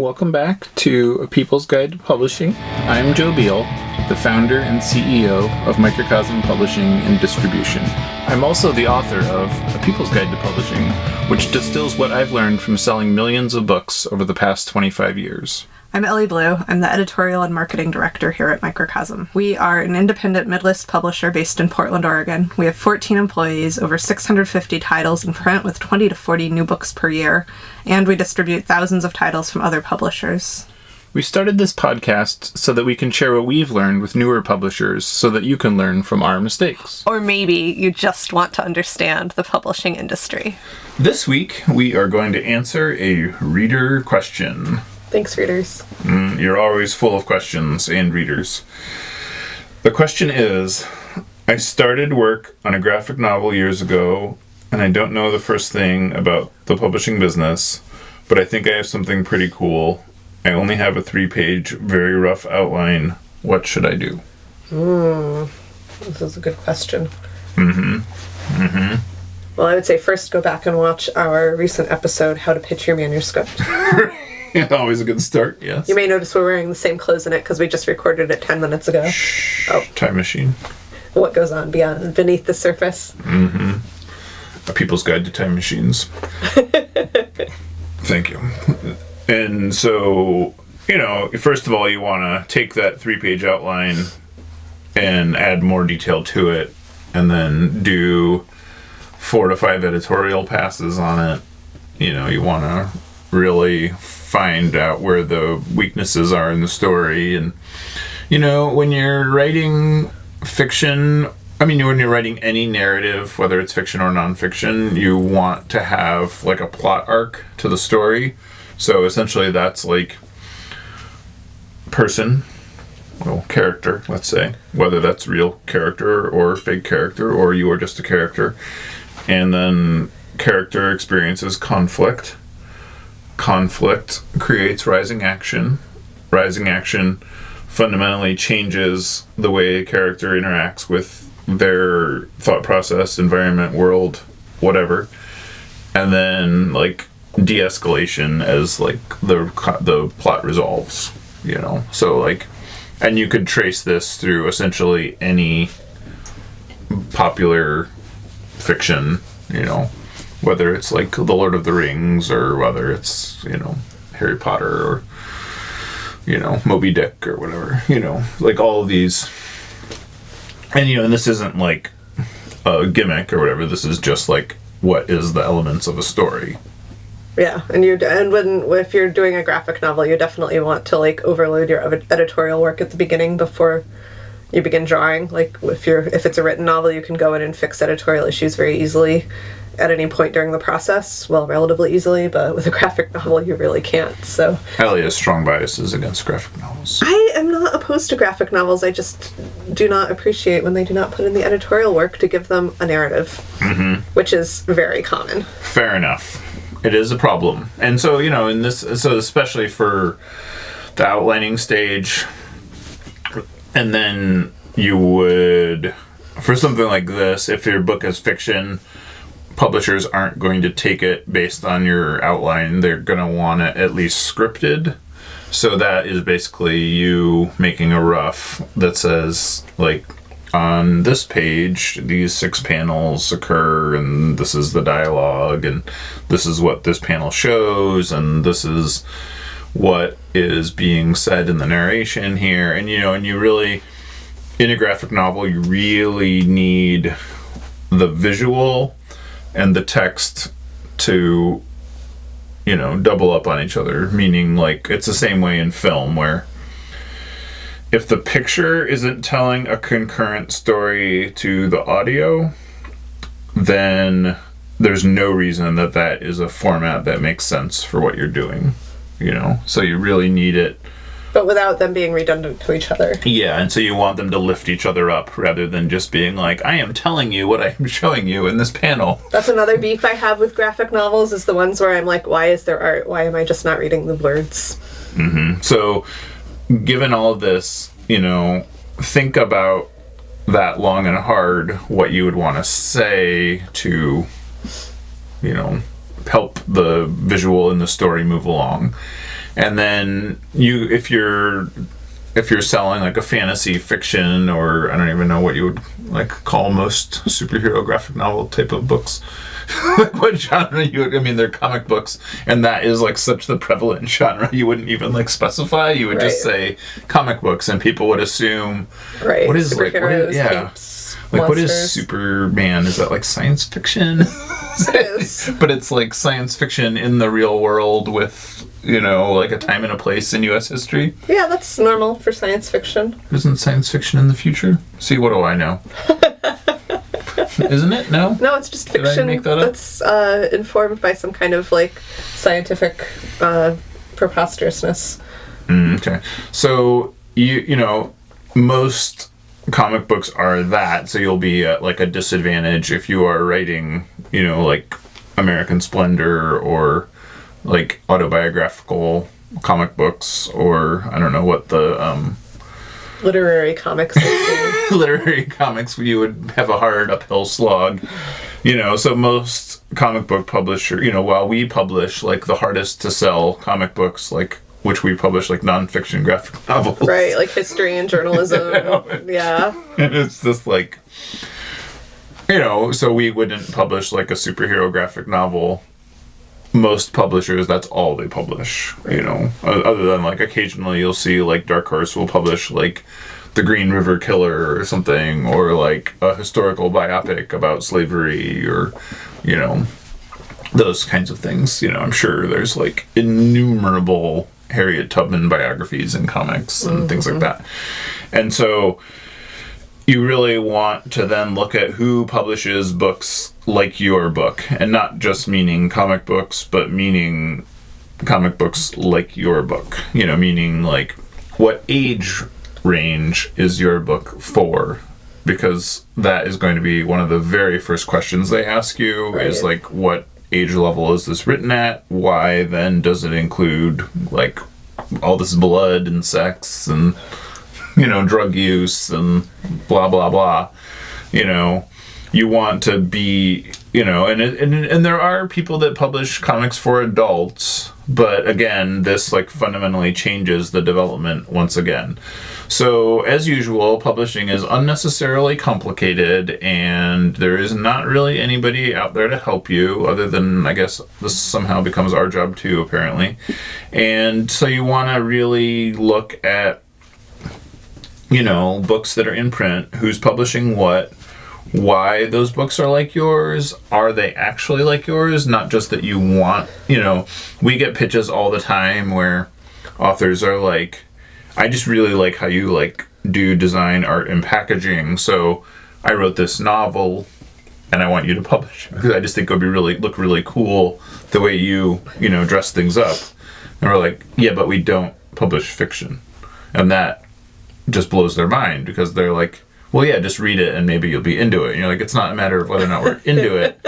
Welcome back to A People's Guide to Publishing. I'm Joe Beal, the founder and CEO of Microcosm Publishing and Distribution. I'm also the author of A People's Guide to Publishing, which distills what I've learned from selling millions of books over the past 25 years. I'm Ellie Blue. I'm the editorial and marketing director here at Microcosm. We are an independent mid-list publisher based in Portland, Oregon. We have 14 employees, over 650 titles in print with 20 to 40 new books per year, and we distribute thousands of titles from other publishers. We started this podcast so that we can share what we've learned with newer publishers so that you can learn from our mistakes. Or maybe you just want to understand the publishing industry. This week, we are going to answer a reader question. Thanks, readers. You're always full of questions and readers. The question is, I started work on a graphic novel years ago, and I don't know the first thing about the publishing business, but I think I have something pretty cool. I only have a 3-page, very rough outline. What should I do? This is a good question. Well, I would say first go back and watch our recent episode, How to Pitch Your Manuscript. Always a good start, yes. You may notice we're wearing the same clothes in it because we just recorded it 10 minutes ago. Time machine. What goes on beneath the surface? A People's Guide to Time Machines. Thank you. And so, first of all, you want to take that 3-page outline and add more detail to it, and then do 4 to 5 editorial passes on it. You want to really find out where the weaknesses are in the story. And, when you're writing fiction, when you're writing any narrative, whether it's fiction or nonfiction, you want to have like a plot arc to the story. So essentially that's like character, let's say, whether that's real character or fake character, or you are just a character. And then character experiences conflict. Conflict creates rising action. Rising action fundamentally changes the way a character interacts with their thought process, environment, world, whatever. And then de-escalation as the plot resolves, So and you could trace this through essentially any popular fiction, whether it's like The Lord of the Rings, or whether it's, Harry Potter, or, Moby Dick, or whatever, all of these. And, and this isn't like a gimmick or whatever. This is just what is the elements of a story. Yeah, if you're doing a graphic novel, you definitely want to overload your editorial work at the beginning before you begin drawing. If it's a written novel, you can go in and fix editorial issues very easily at any point during the process. Well, relatively easily, but with a graphic novel, you really can't. So Ellie has strong biases against graphic novels. I am not opposed to graphic novels. I just do not appreciate when they do not put in the editorial work to give them a narrative, which is very common. Fair enough. It is a problem. And so, so especially for the outlining stage, and then you would, for something like this, if your book is fiction, publishers aren't going to take it based on your outline. They're going to want it at least scripted. So that is basically you making a rough that says, on this page, these 6 panels occur, and this is the dialogue, and this is what this panel shows, and this is what is being said in the narration here. And, and you really, in a graphic novel, you really need the visual and the text to, double up on each other. Meaning, it's the same way in film, where if the picture isn't telling a concurrent story to the audio, then there's no reason that is a format that makes sense for what you're doing, So you really need it. But without them being redundant to each other. Yeah, and so you want them to lift each other up rather than just being I am telling you what I'm showing you in this panel. That's another beef I have with graphic novels, is the ones where I'm why is there art? Why am I just not reading the words? So, given all of this, think about that long and hard, what you would want to say to, help the visual and the story move along. And then if you're selling like a fantasy fiction, or I don't even know what you would like call most superhero graphic novel type of books. Like what genre they're comic books, and that is like such the prevalent genre, you wouldn't even like specify, you would just say comic books, and people would assume what is superheroes, capes, like monsters. What is Superman? Is that like science fiction? It is. But it's like science fiction in the real world with, like a time and a place in U.S. history. Yeah, that's normal for science fiction. Isn't science fiction in the future? See, what do I know? Isn't it? No? No, it's just fiction. Did I make that up? That's informed by some kind of like scientific preposterousness. Okay. So, most comic books are that, so you'll be at like a disadvantage if you are writing, like American Splendor or like autobiographical comic books, or I don't know what the literary comics. Literary comics, you would have a hard uphill slog. So most comic book publisher, while we publish like the hardest to sell comic books, like which we publish like nonfiction graphic novels. Right, like history and journalism. Yeah. It's just like, so we wouldn't publish like a superhero graphic novel. Most publishers, that's all they publish, other than like occasionally you'll see like Dark Horse will publish like The Green River Killer or something, or like a historical biopic about slavery, or, those kinds of things. I'm sure there's like innumerable Harriet Tubman biographies and comics and things like that. And so you really want to then look at who publishes books like your book, and not just meaning comic books, but meaning comic books like your book, meaning like what age range is your book for, because that is going to be one of the very first questions they ask you. Right. Is like, what age level is this written at? Why then does it include like all this blood and sex and drug use and blah blah blah? You want to be, and there are people that publish comics for adults, but again, this like fundamentally changes the development once again. So as usual, publishing is unnecessarily complicated, and there is not really anybody out there to help you, other than, I guess, this somehow becomes our job too, apparently. And so you want to really look at, books that are in print, who's publishing what, why those books are like yours. Are they actually like yours? Not just that you want, we get pitches all the time where authors are like, I just really like how you like do design, art, and packaging, so I wrote this novel and I want you to publish it, because I just think it would be look really cool the way you dress things up. And we're like, yeah, but we don't publish fiction. And that just blows their mind, because they're like, well, yeah, just read it and maybe you'll be into it. And you're like, it's not a matter of whether or not we're into it.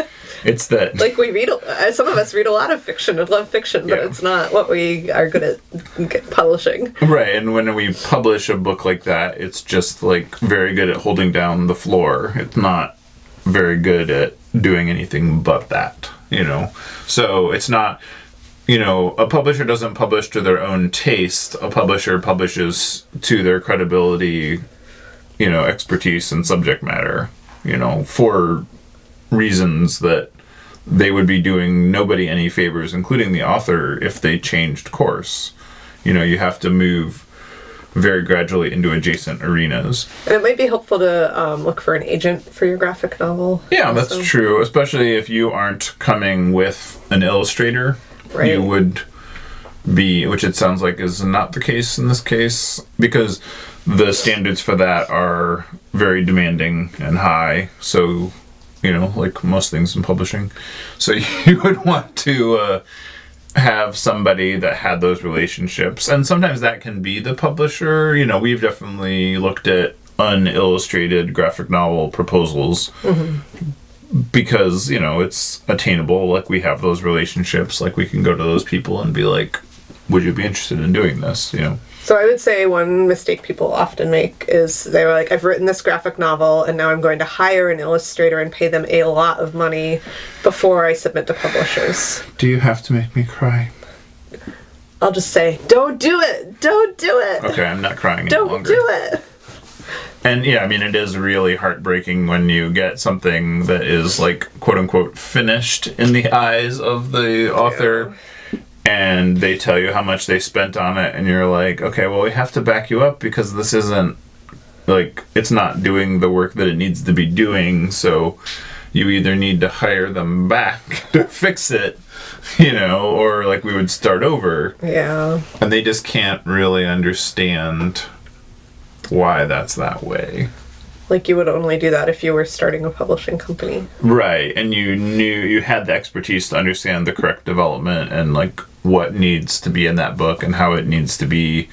It's that... Like, we read... some of us read a lot of fiction and love fiction, but it's not what we are good at publishing. Right, and when we publish a book like that, it's just, like, very good at holding down the floor. It's not very good at doing anything but that, So it's not... a publisher doesn't publish to their own taste. A publisher publishes to their credibility, expertise and subject matter, for reasons that they would be doing nobody any favors, including the author, if they changed course. You have to move very gradually into adjacent arenas. And it might be helpful to look for an agent for your graphic novel. Yeah, also. That's true, especially if you aren't coming with an illustrator. Right. You would be, which it sounds like is not the case in this case, because the standards for that are very demanding and high. So, like most things in publishing. So you would want to have somebody that had those relationships. And sometimes that can be the publisher. We've definitely looked at unillustrated graphic novel proposals. Mm-hmm. Because, it's attainable. Like, we have those relationships. Like, we can go to those people and be like, would you be interested in doing this? So I would say one mistake people often make is they're like, I've written this graphic novel and now I'm going to hire an illustrator and pay them a lot of money before I submit to publishers. Do you have to make me cry? I'll just say, don't do it! Don't do it! Okay, I'm not crying any Don't longer. do it! And yeah, I mean, it is really heartbreaking when you get something that is like, quote unquote, finished in the eyes of the author, and they tell you how much they spent on it, and you're like, okay, well, we have to back you up because this isn't, like, it's not doing the work that it needs to be doing, so you either need to hire them back to fix it, or like we would start over. Yeah. And they just can't really understand why that's that way. Like, you would only do that if you were starting a publishing company. Right, and you had the expertise to understand the correct development and like what needs to be in that book and how it needs to be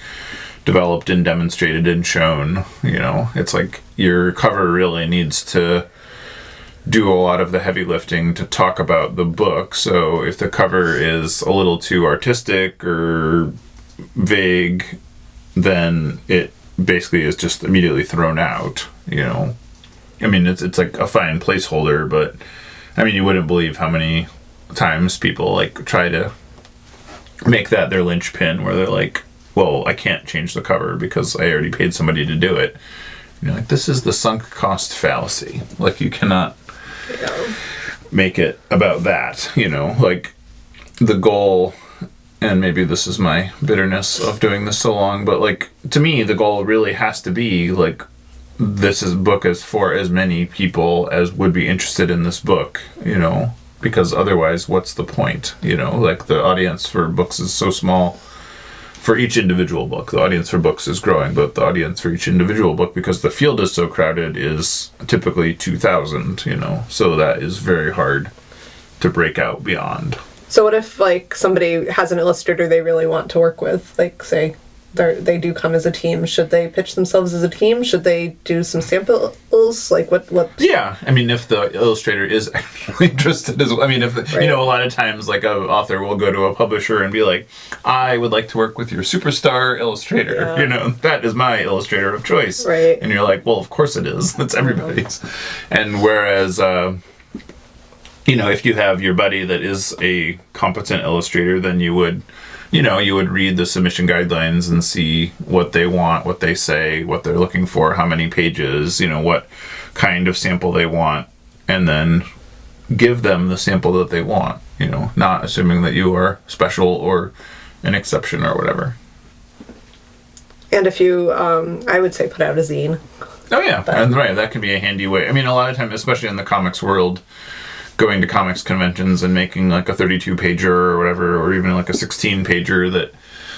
developed and demonstrated and shown. It's like your cover really needs to do a lot of the heavy lifting to talk about the book. So if the cover is a little too artistic or vague, then it basically is just immediately thrown out. I mean, it's like a fine placeholder, but I mean, you wouldn't believe how many times people like try to make that their linchpin, where they're like, well, I can't change the cover because I already paid somebody to do it. Like, this is the sunk cost fallacy. Like, you cannot make it about that. Like, the goal, and maybe this is my bitterness of doing this so long, but like, to me, the goal really has to be like, this book is for as many people as would be interested in this book, because otherwise what's the point? Like, the audience for books is so small for each individual book. The audience for books is growing, but the audience for each individual book, because the field is so crowded, is typically 2,000, so that is very hard to break out beyond. So what if, like, somebody has an illustrator they really want to work with? Like, say, they do come as a team. Should they pitch themselves as a team? Should they do some samples? Like, what? Yeah, I mean, if the illustrator is actually interested as well. I mean, if, Right. a lot of times, like, an author will go to a publisher and be like, I would like to work with your superstar illustrator. Yeah. That is my illustrator of choice. Right. And you're like, well, of course it is. That's everybody's. And whereas... if you have your buddy that is a competent illustrator, then you would read the submission guidelines and see what they want, what they say, what they're looking for, how many pages, what kind of sample they want, and then give them the sample that they want, not assuming that you are special or an exception or whatever. And if you, I would say put out a zine. Oh, yeah. And right, that can be a handy way. I mean, a lot of times, especially in the comics world, going to comics conventions and making like a 32-pager or whatever, or even like a 16-pager that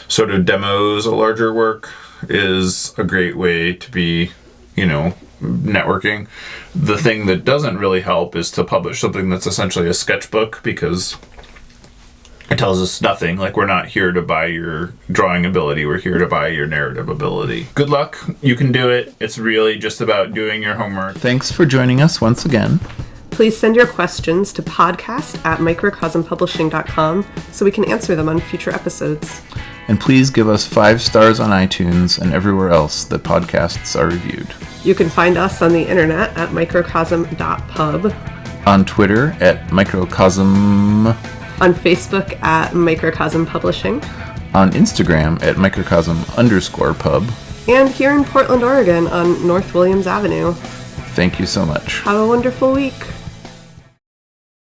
sort of demos a larger work is a great way to be, networking. The thing that doesn't really help is to publish something that's essentially a sketchbook, because it tells us nothing. Like, we're not here to buy your drawing ability, we're here to buy your narrative ability. Good luck, you can do it. It's really just about doing your homework. Thanks for joining us once again. Please send your questions to podcast@microcosmpublishing.com so we can answer them on future episodes. And please give us 5 stars on iTunes and everywhere else that podcasts are reviewed. You can find us on the internet at microcosm.pub, On Twitter at Microcosm, on Facebook at Microcosm Publishing, on Instagram at Microcosm_pub. and here in Portland, Oregon on North Williams Avenue. Thank you so much. Have a wonderful week.